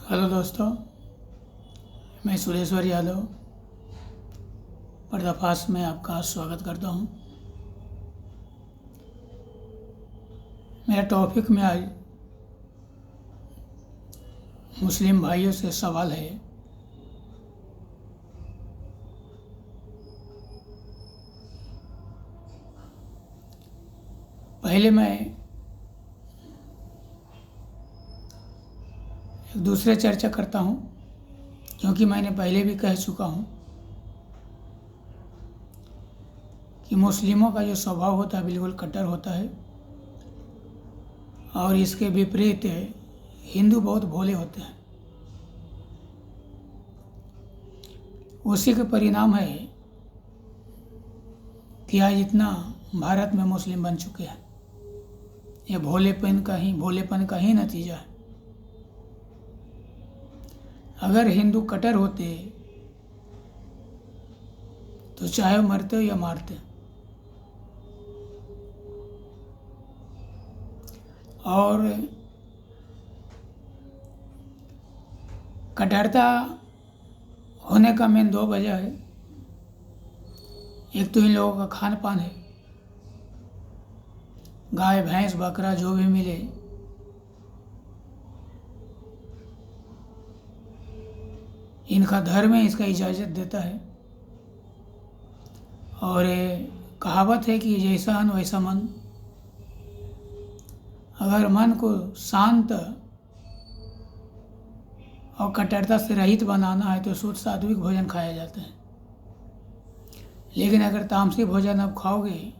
Hello दोस्तों, मैं सुरेश्वर यादव पर्दाफाश में आपका स्वागत करता हूं। मेरा टॉपिक में आज मुस्लिम भाइयों से सवाल है। पहले मैं एक दूसरे चर्चा करता हूं, क्योंकि मैंने पहले भी कह चुका हूं कि मुस्लिमों का जो स्वभाव होता है बिल्कुल कट्टर होता है, और इसके विपरीत हिंदू बहुत भोले होते हैं। उसी का परिणाम है कि आज इतना भारत में मुस्लिम बन चुके हैं। ये भोलेपन का ही नतीजा है। अगर हिंदू कट्टर होते तो चाहे मरते हो या मारते, और कट्टरता होने का मेन दो वजह है। एक तो इन लोगों का खान पान है, गाय भैंस बकरा जो भी मिले इनका धर्म इसका इजाज़त देता है। और कहावत है कि जैसा अन्न वैसा मन। अगर मन को शांत और कट्टरता से रहित बनाना है तो शुद्ध सात्विक भोजन खाया जाता है। लेकिन अगर तामसी भोजन आप खाओगे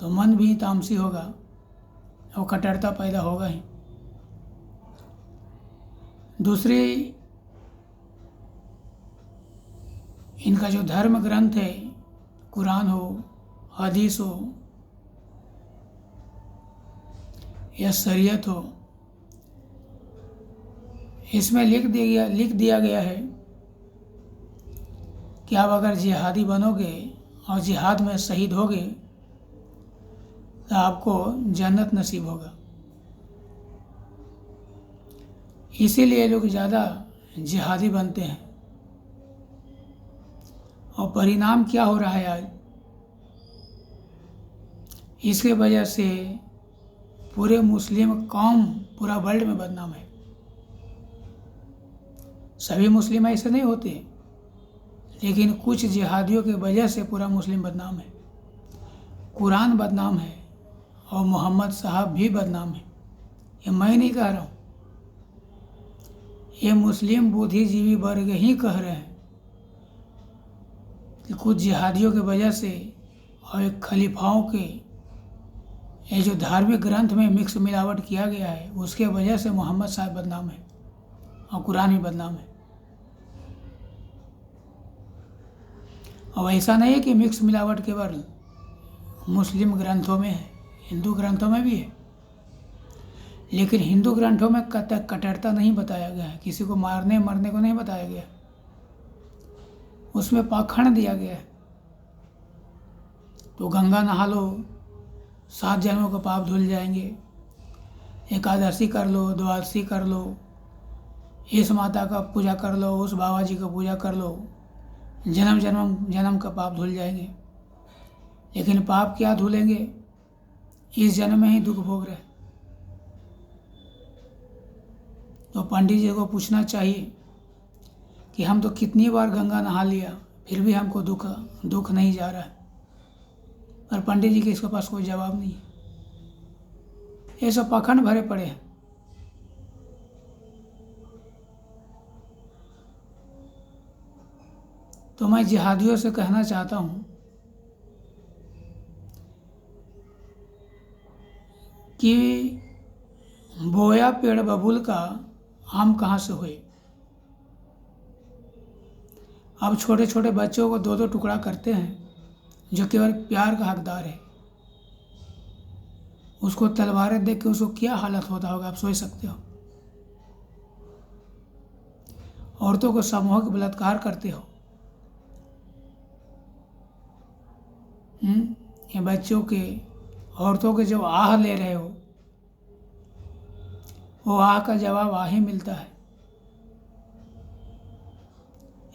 तो मन भी तामसी होगा और कट्टरता पैदा होगा ही। दूसरी, इनका जो धर्म ग्रंथ है, कुरान हो, हदीस हो या शरीयत हो, इसमें लिख दिया गया है कि आप अगर जिहादी बनोगे और जिहाद में शहीद होगे तो आपको जन्नत नसीब होगा। इसीलिए लोग ज़्यादा जिहादी बनते हैं। और परिणाम क्या हो रहा है आज? इसके वजह से पूरे मुस्लिम कौम पूरा वर्ल्ड में बदनाम है। सभी मुस्लिम ऐसे नहीं होते, लेकिन कुछ जिहादियों की वजह से पूरा मुस्लिम बदनाम है। कुरान बदनाम है और मोहम्मद साहब भी बदनाम है। ये मैं नहीं कह रहा हूँ, ये मुस्लिम बुद्धिजीवी वर्ग ही कह रहे हैं कि कुछ जिहादियों की वजह से और एक खलीफाओं के ये जो धार्मिक ग्रंथ में मिक्स मिलावट किया गया है उसके वजह से मोहम्मद साहब बदनाम है और कुरान भी बदनाम है। और ऐसा नहीं है कि मिक्स मिलावट केवल मुस्लिम ग्रंथों में है, हिंदू ग्रंथों में भी है। लेकिन हिंदू ग्रंथों में कट्टरता नहीं बताया गया है, किसी को मारने मरने को नहीं बताया गया, उसमें पाखंड दिया गया है। तो गंगा नहा लो, 7 जन्मों का पाप धुल जाएंगे, एकादशी कर लो, द्वादशी कर लो, इस माता का पूजा कर लो, उस बाबा जी का पूजा कर लो, जन्म का पाप धुल जाएंगे। लेकिन पाप क्या धुलेंगे? इस जन्म में ही दुख भोग रहे। तो पंडित जी को पूछना चाहिए कि हम तो कितनी बार गंगा नहा लिया फिर भी हमको दुख नहीं जा रहा है। और पंडित जी के इसके पास कोई जवाब नहीं है। ये सब पाखंड भरे पड़े हैं। तो मैं जिहादियों से कहना चाहता हूँ कि बोया पेड़ बबूल का आम कहाँ से हुए। अब छोटे छोटे बच्चों को 2-2 टुकड़ा करते हैं जो केवल प्यार का हकदार है। उसको तलवारें देख के उसको क्या हालत होता होगा, आप सोच सकते हो। औरतों को सामूहिक बलात्कार करते हो। ये बच्चों के, औरतों के जो आह ले रहे हो वो आह का जवाब आह ही मिलता है।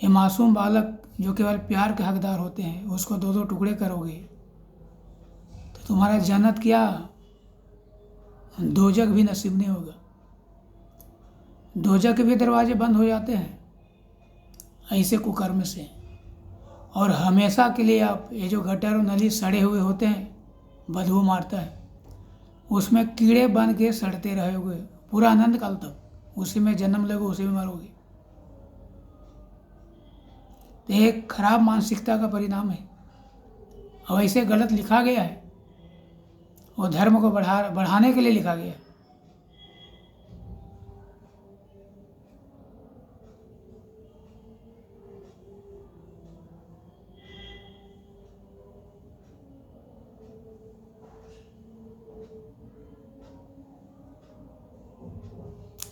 ये मासूम बालक जो केवल प्यार के हकदार होते हैं, उसको दो दो टुकड़े करोगे तो तुम्हारा जन्नत क्या दोजख भी नसीब नहीं होगा। दोजख के भी दरवाजे बंद हो जाते हैं ऐसे कुकर्म से। और हमेशा के लिए आप ये जो गटर और नली सड़े हुए होते हैं, बदबू मारता है, उसमें कीड़े बन के सड़ते रहोगे पूरा अनंत काल तक, उसी में जन्म लोगे, उसी में मरोगे। तो एक खराब मानसिकता का परिणाम है। और ऐसे गलत लिखा गया है, वो धर्म को बढ़ाने के लिए लिखा गया है।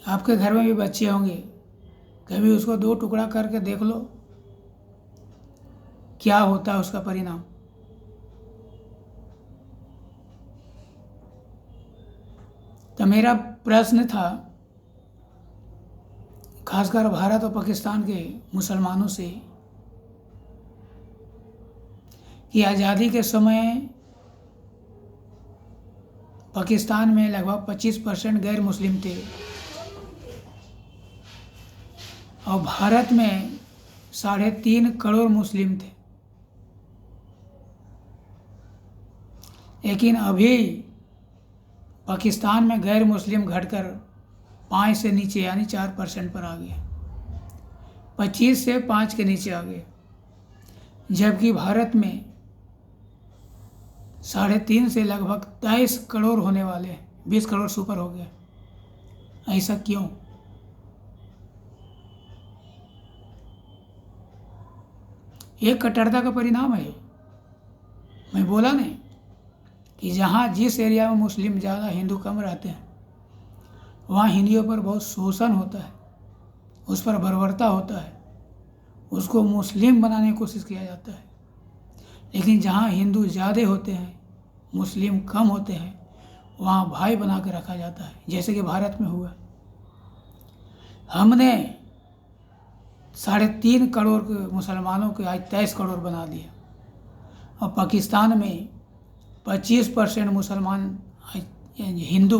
आपके घर में भी बच्चे होंगे, कभी उसको दो टुकड़ा करके देख लो क्या होता है उसका परिणाम। तो मेरा प्रश्न था खासकर भारत और पाकिस्तान के मुसलमानों से कि आज़ादी के समय पाकिस्तान में लगभग 25% गैर मुस्लिम थे और भारत में 3.5 करोड़ मुस्लिम थे। लेकिन अभी पाकिस्तान में गैर मुस्लिम घटकर 5 से नीचे यानी 4% पर आ गया, 25 से 5 के नीचे आ गए। जबकि भारत में 3.5 से लगभग 23 करोड़ होने वाले हैं, 20 करोड़ सुपर हो गया। ऐसा क्यों? ये कट्टरता का परिणाम है। मैं बोला नहीं कि जहाँ जिस एरिया में मुस्लिम ज़्यादा हिंदू कम रहते हैं वहाँ हिंदुओं पर बहुत शोषण होता है, उस पर बर्बरता होता है, उसको मुस्लिम बनाने की कोशिश किया जाता है। लेकिन जहाँ हिंदू ज़्यादा होते हैं, मुस्लिम कम होते हैं, वहाँ भाई बना के रखा जाता है, जैसे कि भारत में हुआ। हमने 3.5 करोड़ के मुसलमानों के आज 23 करोड़ बना दिया और पाकिस्तान में 25% मुसलमान हिंदू,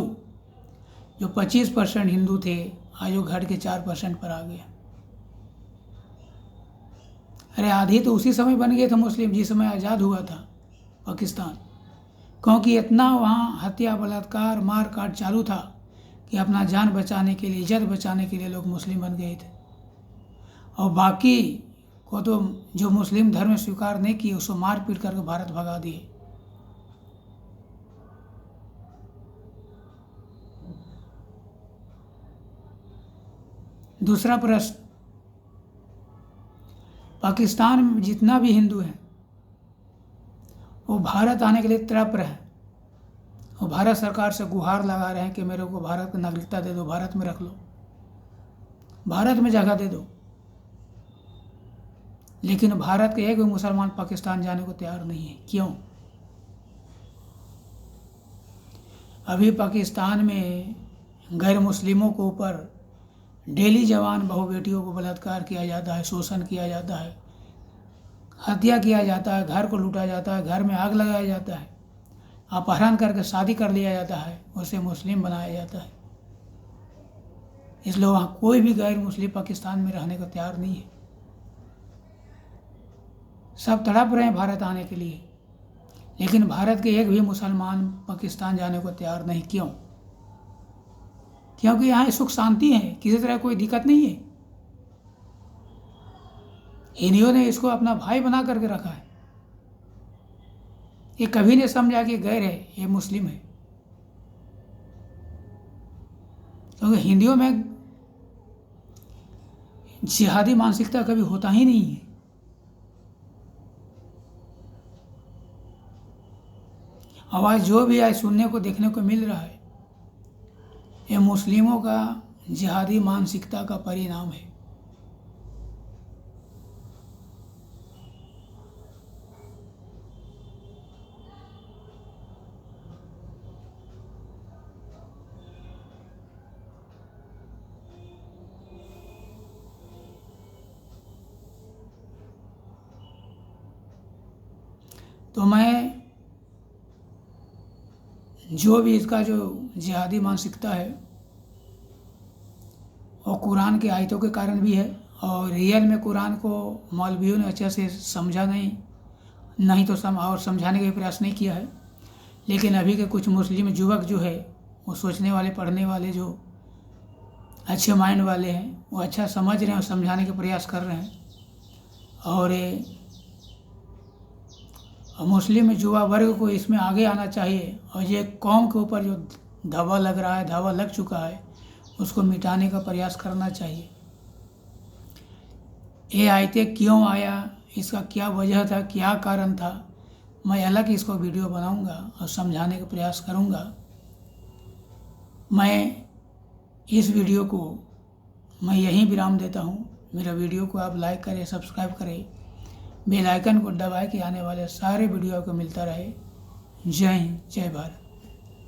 जो 25% हिंदू थे आज वो घट के 4% पर आ गया। अरे आधी तो उसी समय बन गए थे मुस्लिम जिस समय आज़ाद हुआ था पाकिस्तान, क्योंकि इतना वहाँ हत्या बलात्कार मार काट चालू था कि अपना जान बचाने के लिए, इज्जत बचाने के लिए लोग मुस्लिम बन गए थे। और बाकी को तो जो मुस्लिम धर्म स्वीकार नहीं किए उसको मार पीट करके भारत भगा दिए। दूसरा प्रश्न, पाकिस्तान में जितना भी हिंदू हैं वो भारत आने के लिए तड़प रहे हैं और भारत सरकार से गुहार लगा रहे हैं कि मेरे को भारत की नागरिकता दे दो, भारत में रख लो, भारत में जगह दे दो। लेकिन भारत के एक भी मुसलमान पाकिस्तान जाने को तैयार नहीं है। क्यों? अभी पाकिस्तान में गैर मुस्लिमों के ऊपर डेली जवान बहू बेटियों को बलात्कार किया जाता है, शोषण किया जाता है, हत्या किया जाता है, घर को लूटा जाता है, घर में आग लगाया जाता है, अपहरण करके शादी कर लिया जाता है, उसे मुस्लिम बनाया जाता है। इसलिए वहाँ कोई भी गैर मुस्लिम पाकिस्तान में रहने को तैयार नहीं है। सब तड़प रहे हैं भारत आने के लिए, लेकिन भारत के एक भी मुसलमान पाकिस्तान जाने को तैयार नहीं। क्यों? क्योंकि यहाँ सुख शांति है, किसी तरह कोई दिक्कत नहीं है। हिंदुओं ने इसको अपना भाई बना करके रखा है। ये कभी नहीं समझा कि गैर है, ये मुस्लिम है। क्योंकि हिंदुओं में जिहादी मानसिकता कभी होता ही नहीं है। आवाज़ जो भी आज सुनने को देखने को मिल रहा है, ये मुस्लिमों का जिहादी मानसिकता का परिणाम है। तो मैं जो भी इसका जो जिहादी मानसिकता है वो कुरान की आयतों के कारण भी है, और रियल में कुरान को मौलवियों ने अच्छे से समझा नहीं तो समझाने का प्रयास नहीं किया है। लेकिन अभी के कुछ मुस्लिम युवक जो है वो सोचने वाले, पढ़ने वाले, जो अच्छे माइंड वाले हैं, वो अच्छा समझ रहे हैं और समझाने का प्रयास कर रहे हैं। और मुस्लिम युवा वर्ग को इसमें आगे आना चाहिए, और ये कौम के ऊपर जो धावा लग रहा है, धावा लग चुका है, उसको मिटाने का प्रयास करना चाहिए। ये आयतें क्यों आया, इसका क्या वजह था, क्या कारण था, मैं अलग इसको वीडियो बनाऊंगा और समझाने का प्रयास करूंगा। मैं इस वीडियो को मैं यहीं विराम देता हूं। मेरा वीडियो को आप लाइक करें, सब्सक्राइब करें, बेल आइकन को दबाएं कि आने वाले सारे वीडियो को मिलता रहे। जय हिंद, जय भारत।